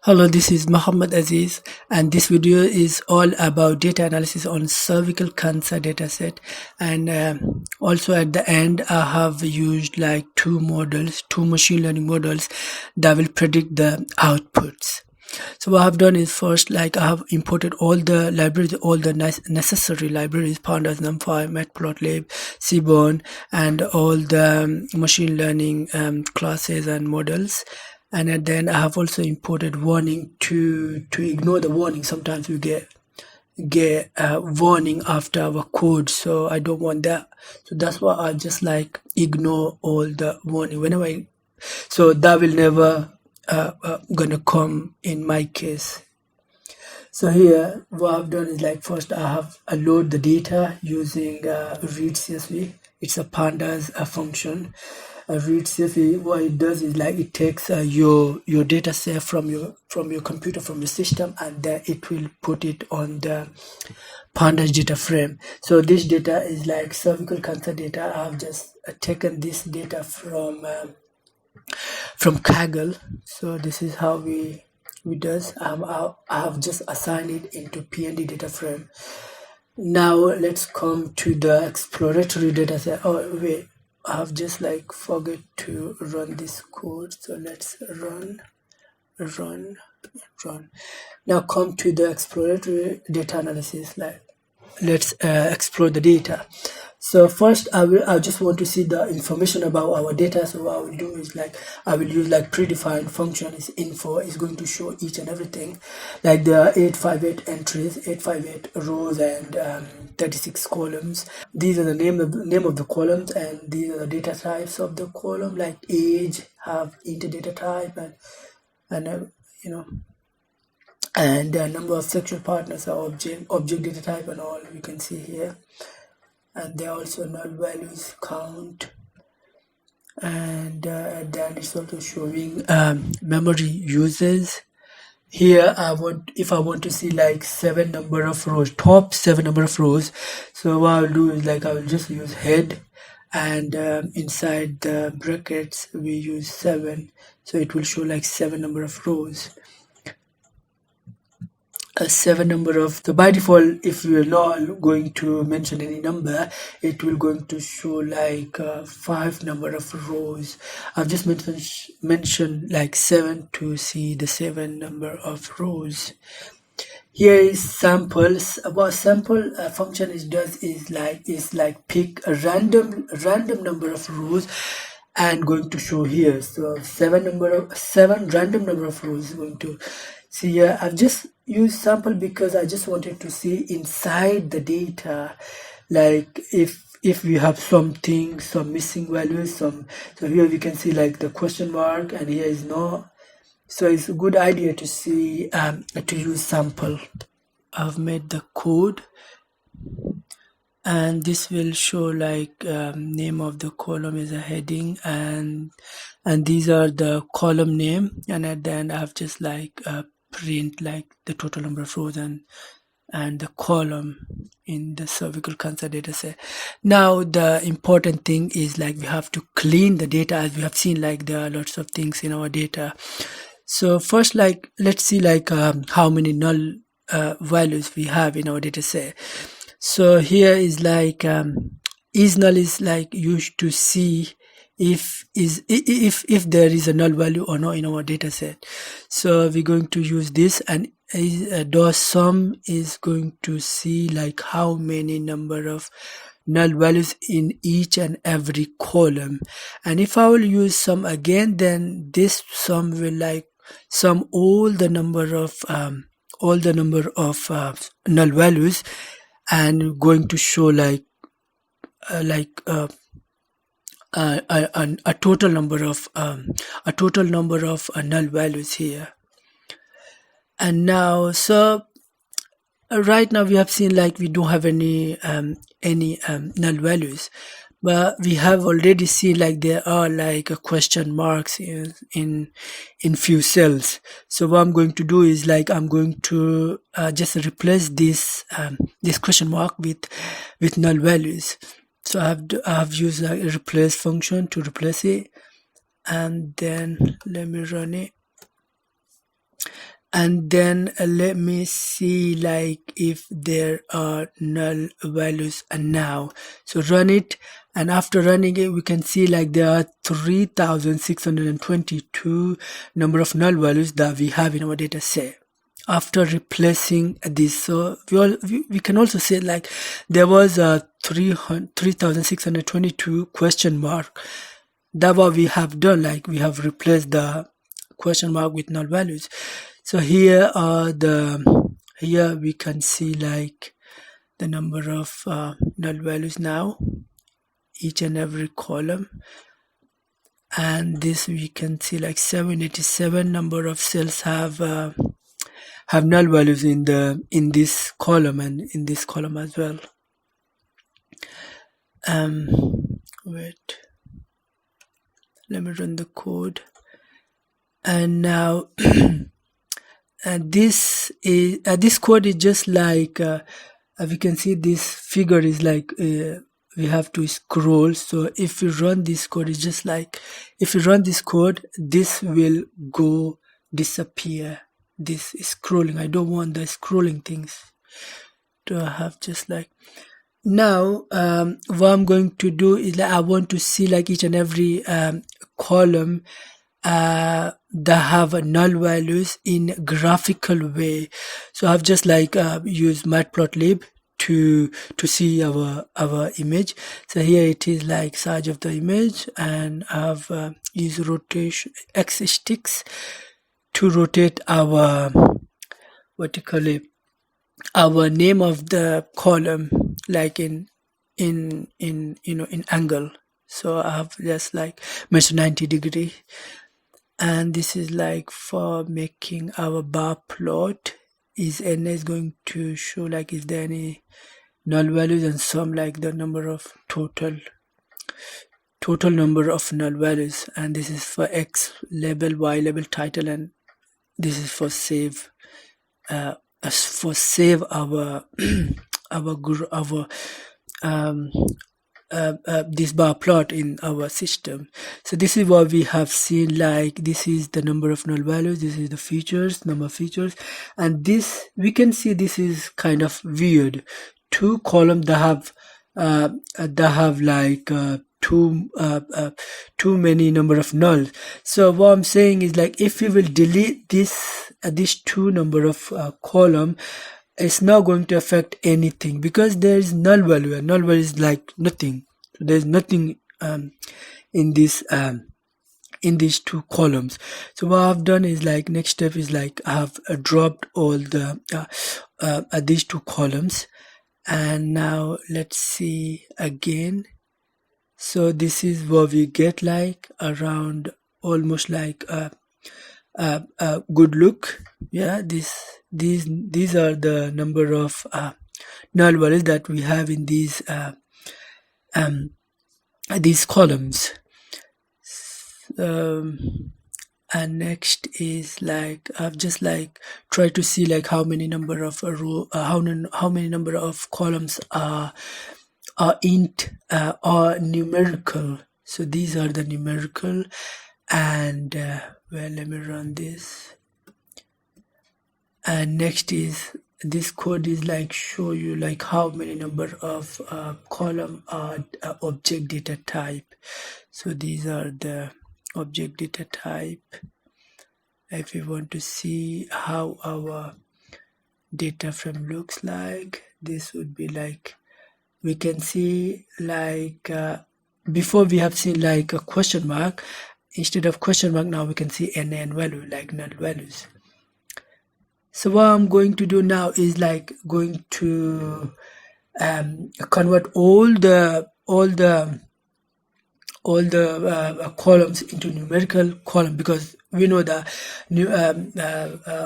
Hello, this is Mohammad Aziz, and this video is all about data analysis on cervical cancer dataset. And also at the end, I have used like two machine learning models that will predict the outputs. So what I've done is first, like I have imported all the libraries, all the necessary libraries, pandas, numpy, matplotlib, seaborn, and all the machine learning classes and models. And then I have also imported warning to ignore the warning. Sometimes we get a warning after our code, so I don't want that. So that's why I just like ignore all the warning whenever so that will never gonna come in my case. So here what I've done is like first I have load the data using read CSV. It's a pandas function. Read CSV, what it does is like it takes your data set from your computer, from your system, and then it will put it on the pandas data frame. So this data is like cervical cancer data. I have just taken this data from Kaggle. So this is how we does. I have just assigned it into PND data frame. Now let's come to the exploratory data set. Oh wait, I have just like forget to run this code. So let's run. Now come to the exploratory data analysis. Like let's explore the data. So first I just want to see the information about our data. So what I will do is like I will use like predefined function is info. Is going to show each and everything, like the 858 entries, 858 rows, and 36 columns. These are the name of the columns, and these are the data types of the column, like age, have int data type, and you know, and the number of sexual partners are object data type, and all you can see here. And there are also null values count, and then it's also showing memory uses. Here if I want to see like top 7 number of rows, so what I'll do is like I will just use head, and inside the brackets we use 7, so it will show like 7 number of rows. A 7 number of the by default, if we are not going to mention any number, it will going to show like 5 number of rows. I've just mentioned like 7 to see the 7 number of rows. Here is samples. What sample function does is like pick a random number of rows and going to show here. So 7 random number of rows is going to see here. I've just used sample because I just wanted to see inside the data, like if we have some missing values, so here we can see like the question mark, and here is no. So it's a good idea to see to use sample. I've made the code, and this will show like name of the column is a heading, and these are the column name, and at the end I've just like print like the total number of rows and the column in the cervical cancer data set. Now the important thing is like we have to clean the data. As we have seen, like there are lots of things in our data. So first, like let's see like how many null values we have in our data set. So here is like is null is like used to see if there is a null value or not in our data set. So we're going to use this, and does sum is going to see like how many number of null values in each and every column. And if I will use sum again, then this sum will like sum all the number of null values, and going to show like a total number of null values here. And now, so right now we have seen like we don't have any null values, but we have already seen like there are like question marks in few cells. So what I'm going to do is like I'm going to just replace this question mark with null values. So I have used like a replace function to replace it, and then let me run it. and then let me see like if there are null values now. So run it, and after running it we can see like there are 3622 number of null values that we have in our data set after replacing this. So we can also say like there was a 3622 question mark. That what we have done, like we have replaced the question mark with null values. So here we can see like the number of null values now, each and every column, and this we can see like 787 number of cells have null values in this column and in this column as well. Wait, let me run the code, and now and this code is just like we can see this figure is like we have to scroll. So if we run this code, it's just like if you run this code, this will go disappear. This is scrolling. I don't want the scrolling things to have. Just like now what I'm going to do is like I want to see like each and every column that have null values in graphical way. So I've just like used matplotlib to see our image. So here it is like size of the image, and I've used rotation x sticks to rotate our our name of the column like in angle. So I have just like measure 90 degree, and this is like for making our bar plot. Is n is going to show like is there any null values, and some like the number of total number of null values, and this is for x label, y label, title, and this is for save our this bar plot in our system. So this is what we have seen, like this is the number of null values, this is the features, number of features, and this we can see this is kind of weird. Two columns that have like too many number of nulls. So what I'm saying is like if we will delete this these two number of column, it's not going to affect anything because there is null value, and null value is like nothing. So there's nothing in this in these two columns. So what I've done is like next step is like I have dropped all the these two columns, and now let's see again. So this is what we get like around almost like a good look. Yeah, these are the number of null values that we have in these columns. And next is like I've just like tried to see like how many number of how many number of columns are int or numerical. So these are the numerical, and well, let me run this. And next is this code is like show you like how many number of column are object data type. So these are the object data type. If we want to see how our data frame looks like, this would be like we can see like before we have seen like a question mark. Instead of question mark, now we can see NaN value, like null values. So what I'm going to do now is like going to convert all the columns into numerical column, because we know that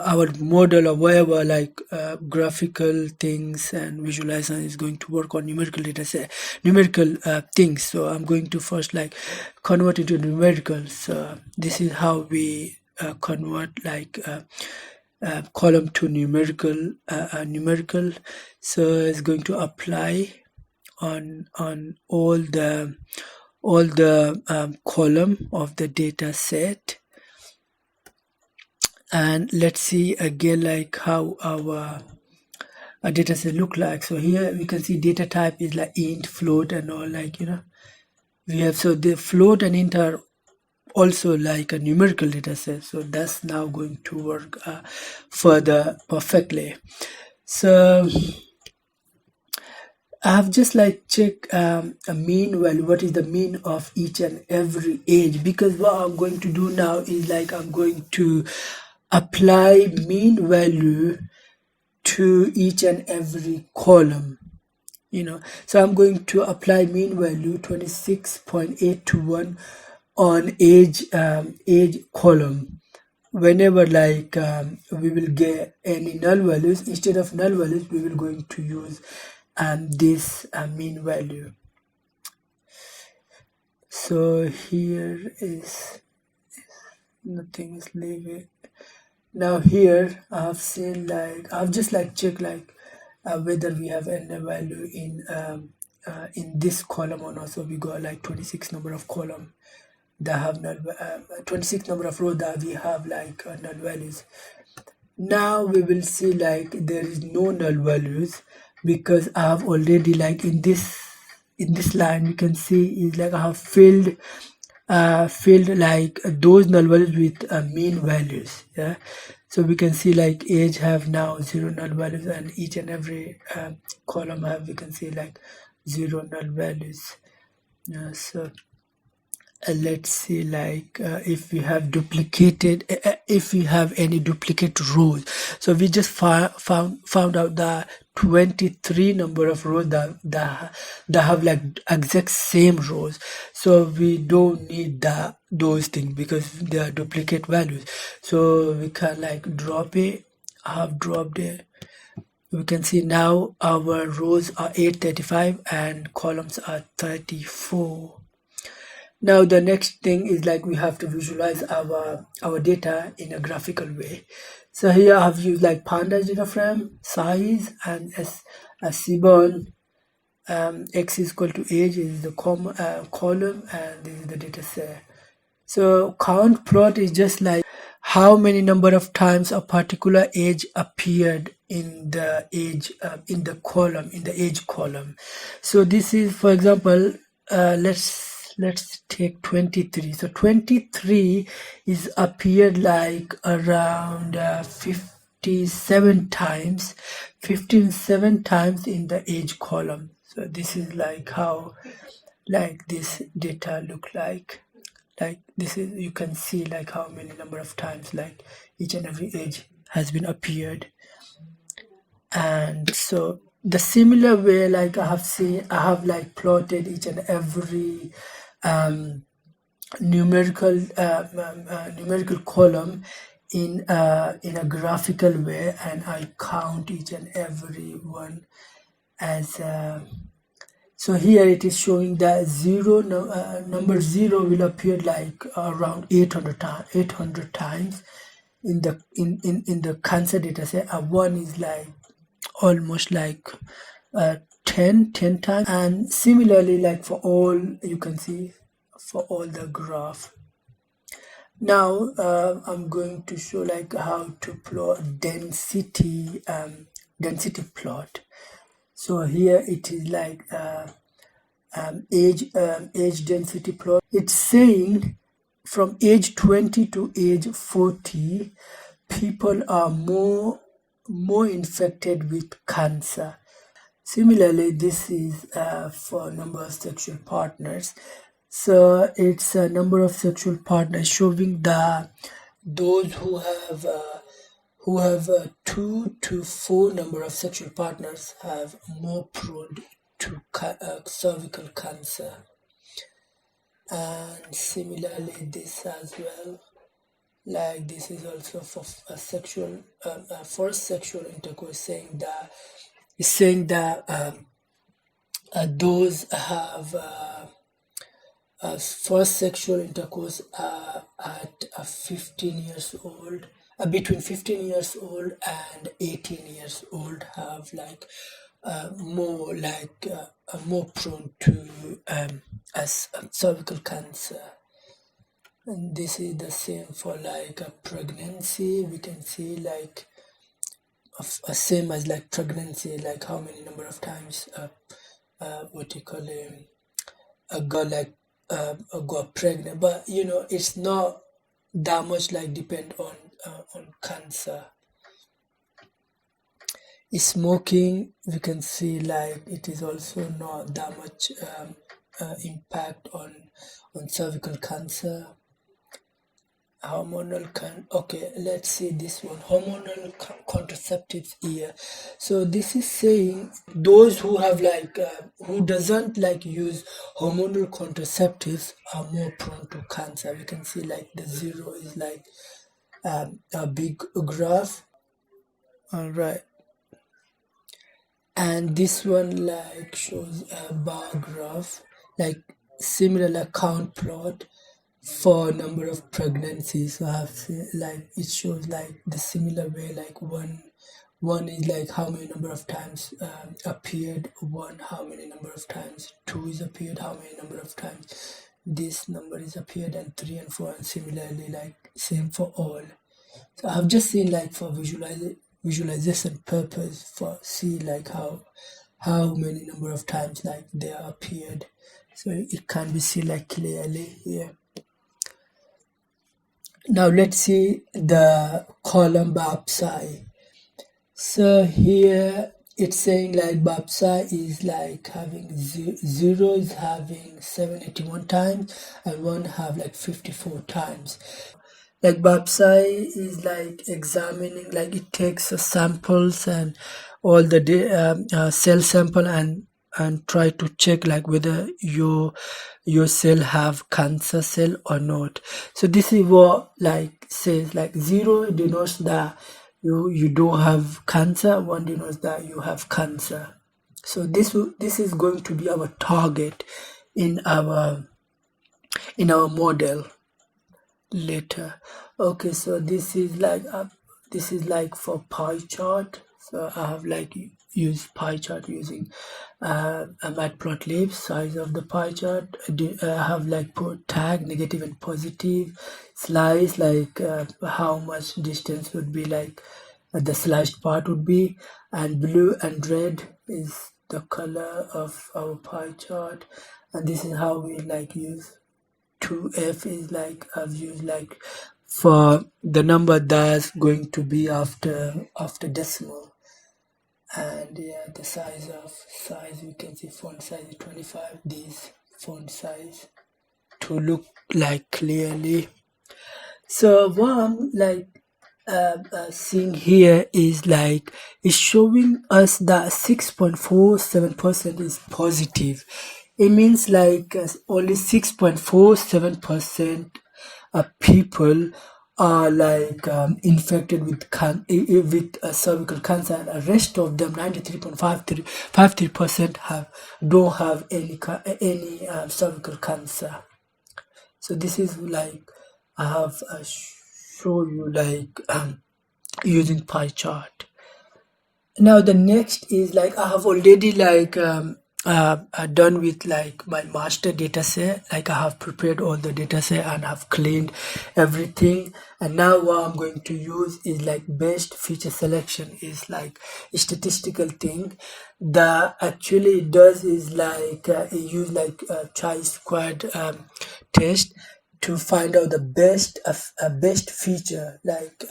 our model or whatever like graphical things and visualization is going to work on numerical data set, numerical things. So I'm going to first like convert into numerical. So this is how we convert like column to numerical. So it's going to apply on all the column of the data set. And let's see again like how our data set look like. So here we can see data type is like int, float, and all, like, we have. So the float and int are also like a numerical data set, so that's now going to work further perfectly. So I have just like check a mean value, what is the mean of each and every age, because what I'm going to do now is like I'm going to apply mean value to each and every column. So I'm going to apply mean value 26.821 on age column. Whenever like we will get any null values, instead of null values we will going to use this mean value. So here is nothing is leaving. Now here I have seen like I've just like checked like whether we have any value in this column or not. So we got like 26 number of column that have null 26 number of rows that we have like null values. Now we will see like there is no null values, because I have already like in this line you can see is like I have filled like those null values with mean values. Yeah, so we can see like age have now 0 null values, and each and every column have, we can see like 0 null values. So let's see like if we have duplicated, if we have any duplicate rows. So we just found out that 23 number of rows that have like exact same rows. So we don't need those things because they are duplicate values. So we can like drop it. I have dropped it. We can see now our rows are 835 and columns are 34. Now the next thing is like we have to visualize our data in a graphical way. So here I have used like pandas data frame, size, and as a Seaborn x is equal to age is the column, and this is the data set. So count plot is just like how many number of times a particular age appeared in the age in the column, in the age column. So this is, for example, let's take 23. So 23 is appeared like around 57 times, 57 times in the age column. So this is like how like this data look like this is, you can see like how many number of times like each and every age has been appeared. And so the similar way like I have like plotted each and every numerical column in a graphical way, and I count each and every one as so here it is showing that number 0 will appear like around 800 times in the cancer data set. 1 is like almost like 10 times, and similarly like for all, you can see for all the graph. Now I'm going to show like how to plot density plot. So here it is like age density plot. It's saying from age 20 to age 40, people are more infected with cancer. Similarly, this is for number of sexual partners. So it's a number of sexual partners showing those who have 2 to 4 number of sexual partners have more prone to cervical cancer. And similarly this as well, like this is also for a sexual first sexual intercourse, saying that those have first sexual intercourse at 15 years old, between 15 years old and 18 years old have like more prone to cervical cancer. And this is the same for like a pregnancy. We can see like same as like pregnancy, like how many number of times what you call got like got pregnant. But you know, it's not that much like depend on cancer. Smoking, we can see like it is also not that much impact on cervical cancer. Hormonal okay, let's see this one, hormonal contraceptives here. So this is saying those who have like who doesn't like use hormonal contraceptives are more prone to cancer. We can see like the zero is like a big graph. All right, and this one like shows a bar graph, like similar like count plot for number of pregnancies. So I have seen, like it shows like the similar way, like one is like how many number of times appeared, one how many number of times, two is appeared how many number of times this number is appeared, and three and four, and similarly like same for all. So I've just seen like for visualization purpose, for see like how many number of times like they appeared, so it can be seen like clearly here. Now let's see the column BAPSI. So here it's saying like BAPSI is like having zero is having 781 times, and one have like 54 times. Like BAPSI is like examining, like it takes samples and all the cell sample, and try to check like whether your cell have cancer cell or not. So this is what like says like zero denotes that you don't have cancer, one denotes that you have cancer. So this is going to be our target in our model later. Okay, so this is like for pie chart. So I have like used pie chart using a matplotlib size of the pie chart. I have like put tag negative and positive, slice like how much distance would be like the sliced part would be, and blue and red is the color of our pie chart. And this is how we like use 2f is like I've used like for the number that's going to be after decimal. And yeah, the size you can see font size is 25, this font size to look like clearly. So what I'm like seeing here is like it's showing us that 6.47% is positive. It means like only 6.47% of people are like infected with cervical cancer, and the rest of them 93.53% don't have any cervical cancer. So this is like I have show you like using pie chart. Now the next is like I have already like done with like my master data set. Like I have prepared all the data set and have cleaned everything, and now what I'm going to use is like best feature selection, is like a statistical thing that actually does is like it use like chi-squared test to find out the best feature, like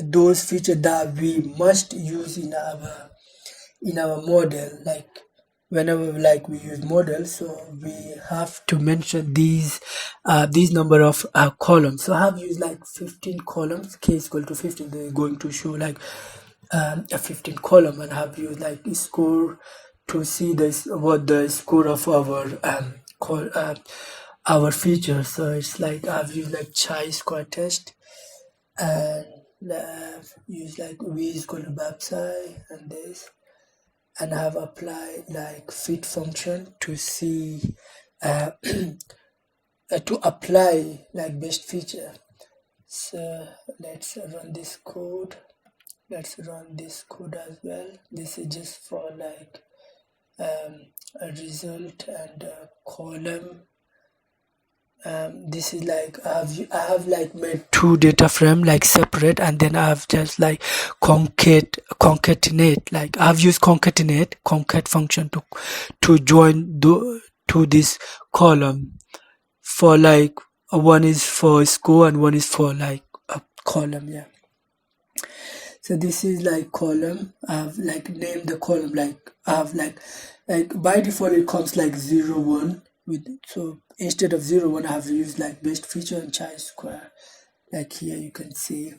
those features that we must use in our model. Like whenever like we use models, so we have to mention these number of columns. So I have used like 15 columns, k is equal to 15, they're going to show like a 15 column, and have used like score to see this what the score of our features. So it's like I've used like chi-square test, and use like v is equal to BAPSI and this, and have applied like fit function to see to apply like best feature. So let's run this code. Let's run this code as well. This is just for like a result and a column. This is like I have like made two data frame like separate, and then I have just like concatenate, like I've used concat function to join to this column for like one is for score and one is for like a column. Yeah, so this is like column. I've like named the column like I have like by default it comes like 0 1 with, so instead of 0 1 I have used like best feature and chi-square, like here you can see.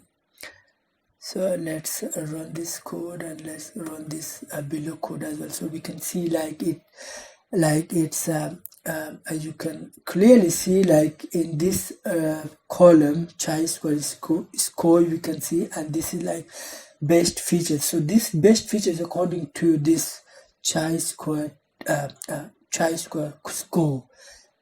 So let's run this code and let's run this below code as well, so we can see like it's as you can clearly see, like in this column chi-square score you can see, and this is like best features. So this best features according to this chi-square score,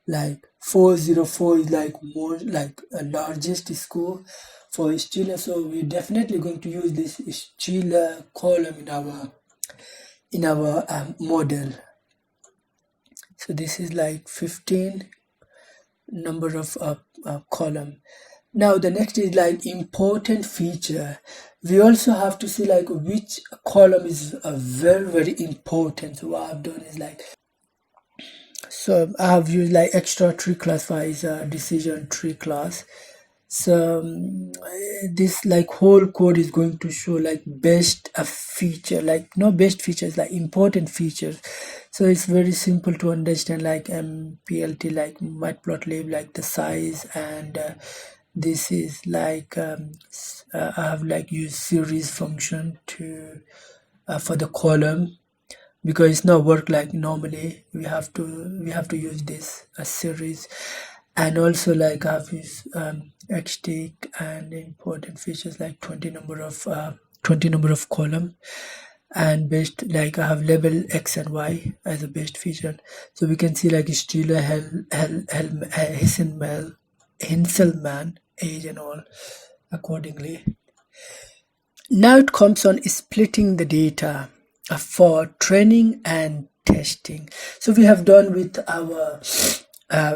like 404 is like more like a largest score for Stiller. So we're definitely going to use this Stiller column in our model. So this is like 15 number of column. Now the next is like important feature. We also have to see like which column is very important. So what I've done is like, so I have used like extra tree class for is a decision tree class. So this like whole code is going to show like best feature, like no best features, like important features. So it's very simple to understand, like plt like matplotlib, like the size, and this is like I have like used series function to for the column, because it's not work like normally. We have to use this a series. And also like I've used xtick and important features like 20 number of column, and best like I have label x and y as a best feature. So we can see like Stiller, Hinselman, age and all accordingly. Now it comes on splitting the data for training and testing. So we have done with our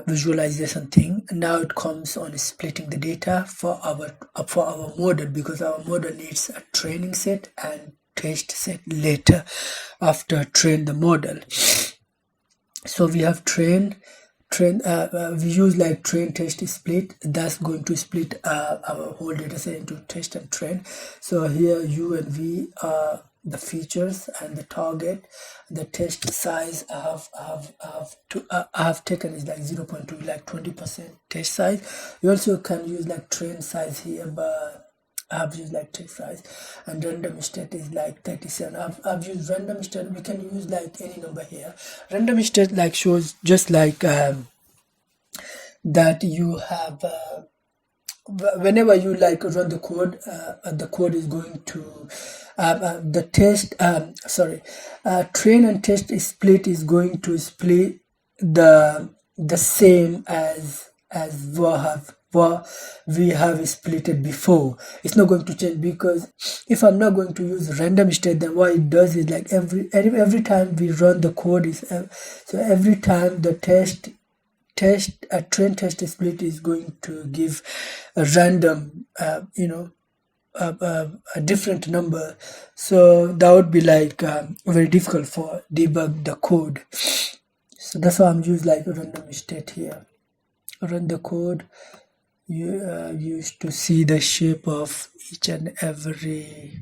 visualization thing. Now it comes on splitting the data for our model, because our model needs a training set and test set later after train the model. So we have we use like train test split. That's going to split our whole data set into test and train. So here u and v are the features and the target. The test size I have taken is like 0.2, like 20% test size. You also can use like train size here, but I have used like test size. And random state is like 37. I've used random state. We can use like any number here. Random state like shows just like that you have whenever you like run the code is going to the test train and test split is going to split the same as what we have splitted before. It's not going to change, because if I'm not going to use random state, then what it does is like every time we run the code is so every time the train test split is going to give a random a different number. So that would be like very difficult for debug the code. So that's why I'm using like a random state here. Run the code. You used to see the shape of each and every,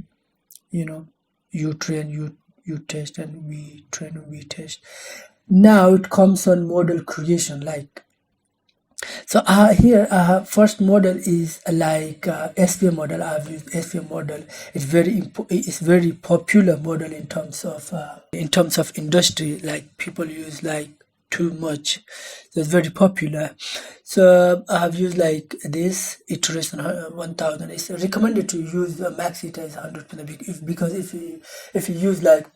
you train, you test, and we train and we test. Now it comes on model creation, like so here first model is like SVM model. I've used SVM model. It's very popular model in terms of industry. Like people use like too much, so it's very popular. So I've used like this iteration 1000. It's recommended to use max iter is 100%, because if you use like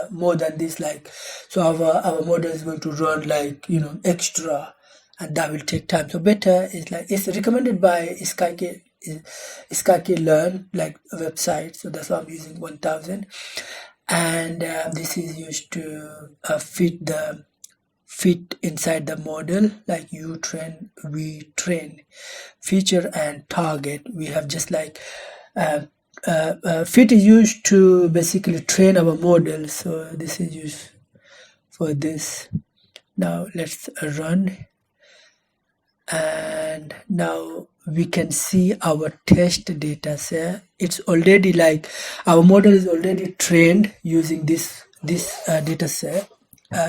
more than this, like so our model is going to run like extra, and that will take time. So better is like, it's recommended by Skyke Learn like website. So that's why I'm using 1000. and this is used to fit inside the model, like you train, we train, feature and target. We have just like fit is used to basically train our model, so this is used for this. Now let's run, and now we can see our test data set. It's already like our model is already trained using this data set,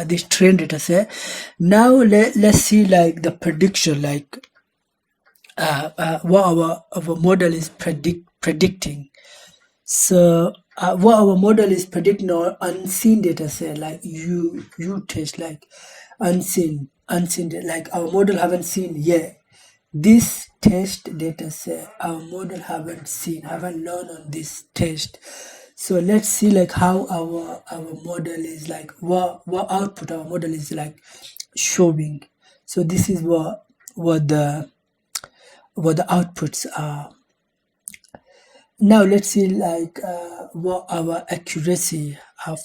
this trained data set. Now let's see like the prediction, like what our model is predicting. So what our model is predicting on unseen data set, like you test like unseen like our model haven't seen yet. This test data set our model haven't learned on this test. So let's see like how our model is like, what output our model is like showing. So this is what the outputs are. Now let's see like what our accuracy of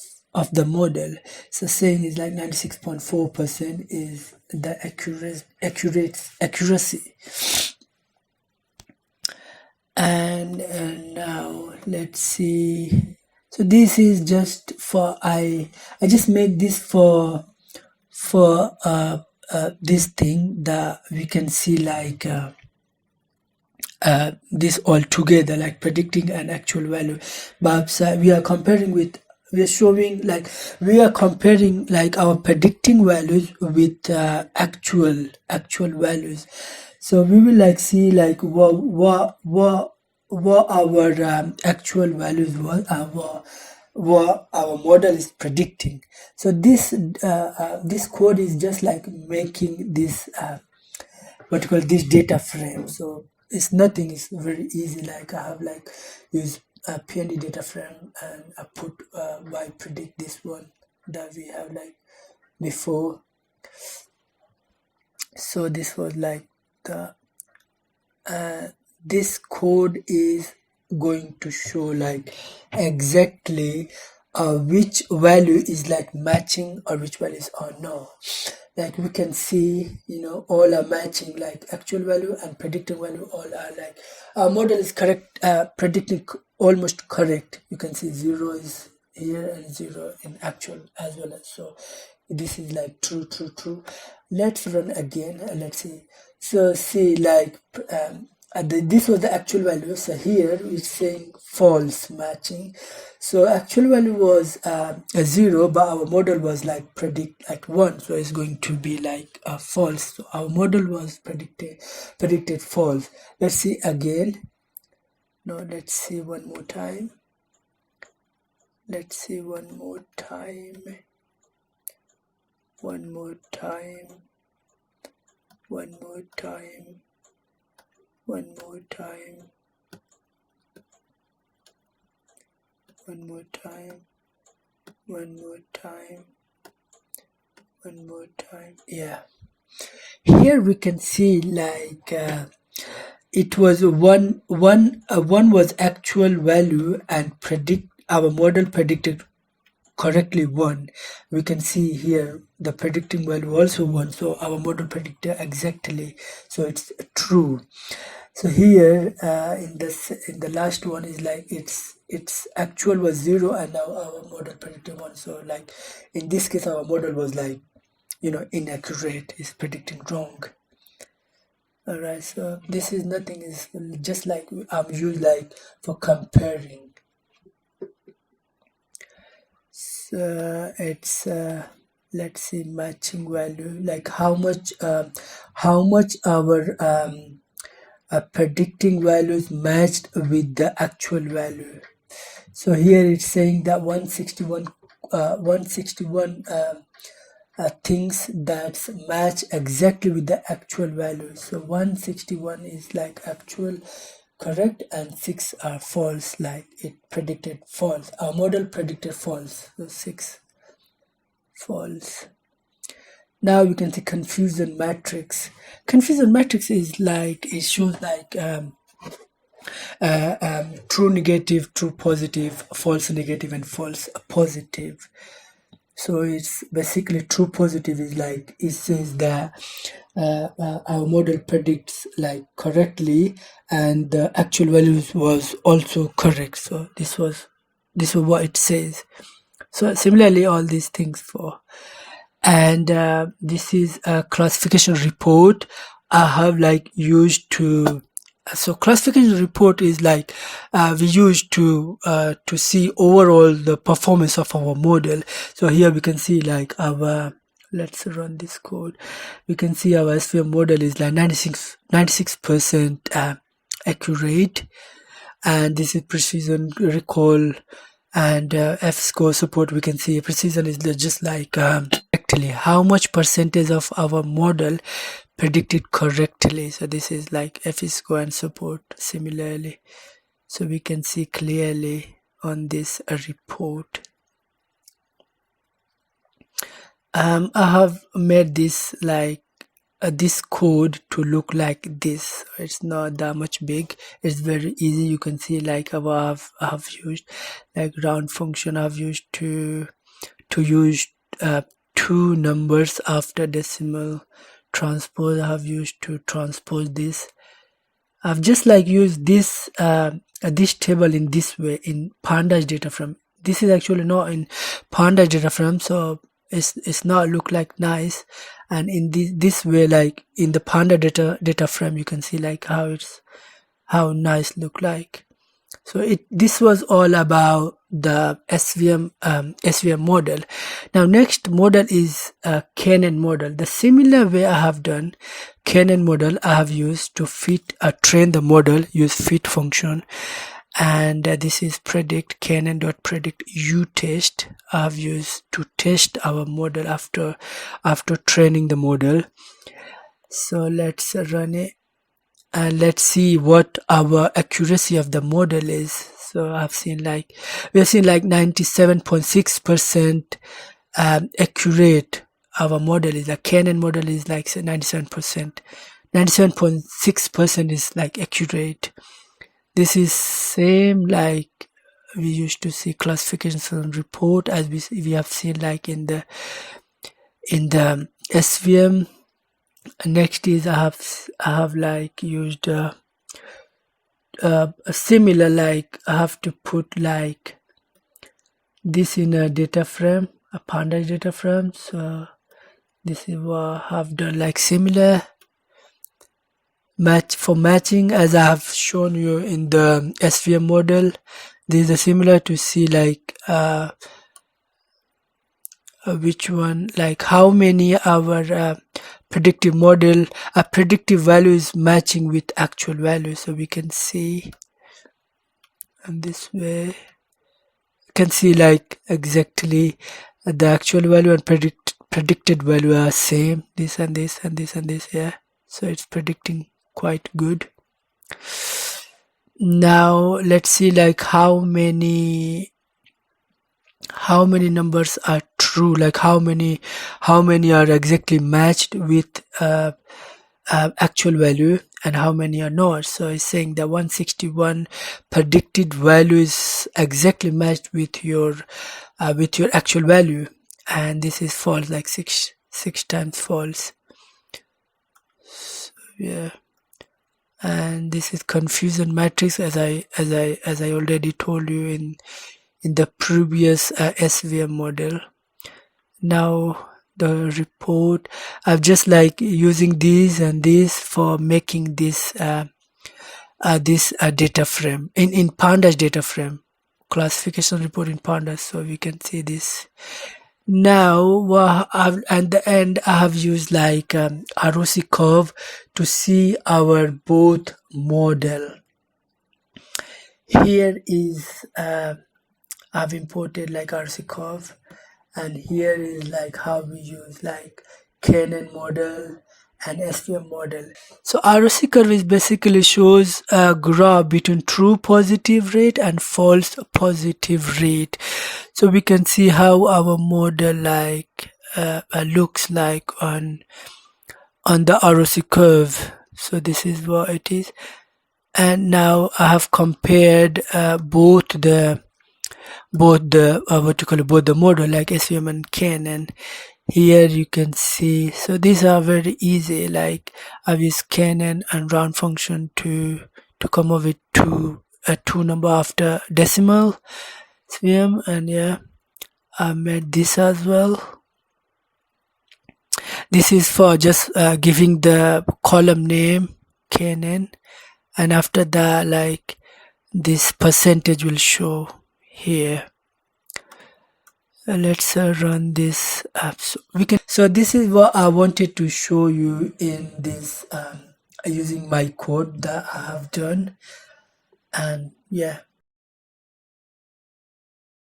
the model. So saying is like 96.4% is the accuracy. And now let's see. So this is just for I just made this for this thing that we can see like this all together, like predicting an actual value. But we are comparing with, we are showing like we are comparing like our predicting values with actual values. So we will like see like what our actual values was, what our model is predicting. So this this code is just like making this what you call this data frame. So it's nothing, it's very easy. Like I have like use a PND data frame and I put y predict this one that we have like before. So this was like the this code is going to show like exactly which value is like matching or which value is no. Like we can see, you know, all are matching, like actual value and predicted value all are like our model is correct, predicting almost correct. You can see 0 is here and 0 in actual as well. So this is like true. Let's run again and let's see. So see like this was the actual value. So here it's saying false matching. So actual value was a 0, but our model was like predict like 1. So it's going to be like false. So our model was predicted false. Let's see again. No, let's see one more time. Let's see one more time. One more time. One more time. One more time. One more time. One more time. One more time. Yeah. Here we can see like it was one was actual value and our model predicted correctly 1. We can see here the predicting value also 1, so our model predicted exactly, so it's true. So here in the last one is like it's actual was 0 and now our model predicted 1. So like in this case our model was like, you know, inaccurate, is predicting wrong. All right, so this is nothing, is just like I'm used like for comparing. So it's let's see matching value, like how much our predicting values matched with the actual value. So here it's saying that 161 things that match exactly with the actual value. So 161 is like actual correct and 6 are false, like it predicted false. Our model predicted false, so 6 false. Now we can see confusion matrix. Confusion matrix is like, it shows like true negative, true positive, false negative, and false positive. So it's basically true positive is like it says that our model predicts like correctly, and the actual values was also correct. So this was what it says. So similarly, all these things for, and this is a classification report I have like used to. So classification report is like we use to see overall the performance of our model. So here we can see like our, let's run this code. We can see our SVM model is like 96% accurate, and this is precision, recall, and F-score support. We can see precision is just like actually how much percentage of our model predicted correctly. So this is like F-score and support similarly. So we can see clearly on this report. I have made this like this code to look like this. It's not that much big. It's very easy. You can see like I've used like round function. I've used to use two numbers after decimal transpose. I have used to transpose this. I've just like used this table in this way in pandas data frame. This is actually not in pandas data frame, so it's not look like nice. And in this way, like in the panda data frame, you can see like how nice look like. So this was all about the SVM model. Now next model is Cannon model. The similar way I have done Cannon model, I have used to train the model, use fit function, and this is predict Cannon.predict test. I have used to test our model after training the model. So let's run it. And let's see what our accuracy of the model is. So we have seen like 97.6% accurate. Our model is a Cannon model is like 97%. 97.6% is like accurate. This is same like we used to see classification report as we have seen like in the SVM. Next is I have like used a similar, like I have to put like this in a data frame, a pandas data frame. So this is what I have done, like similar matching as I have shown you in the SVM model. These are similar to see like which one, like how many our predictive model predictive value is matching with actual value. So we can see in this way, you can see like exactly the actual value and predicted value are same, this and this and this and this. Yeah, so it's predicting quite good. Now let's see like how many numbers are true, like how many are exactly matched with actual value and how many are not. So it's saying that 161 predicted value is exactly matched with your actual value, and this is false, like six times false. So, yeah, and this is confusion matrix as I already told you in the previous SVM model. Now the report, I've just like using these and this for making this data frame in pandas data frame, classification report in pandas. So we can see this. Now at the end I have used like ROC curve to see our both model. Here is I've imported like RC curve, and here is like how we use like Cannon model and SVM model. So ROC curve is basically shows a graph between true positive rate and false positive rate. So we can see how our model like looks like on the ROC curve. So this is what it is. And now I have compared both the model like SVM and Ken, and here you can see, so these are very easy, like I've used Ken and round function to come up with two number after decimal SVM, and yeah, I made this as well. This is for just giving the column name Ken, and after that, like, this percentage will show here. Let's run this app, so we can. So this is what I wanted to show you in this using my code that I have done, and yeah.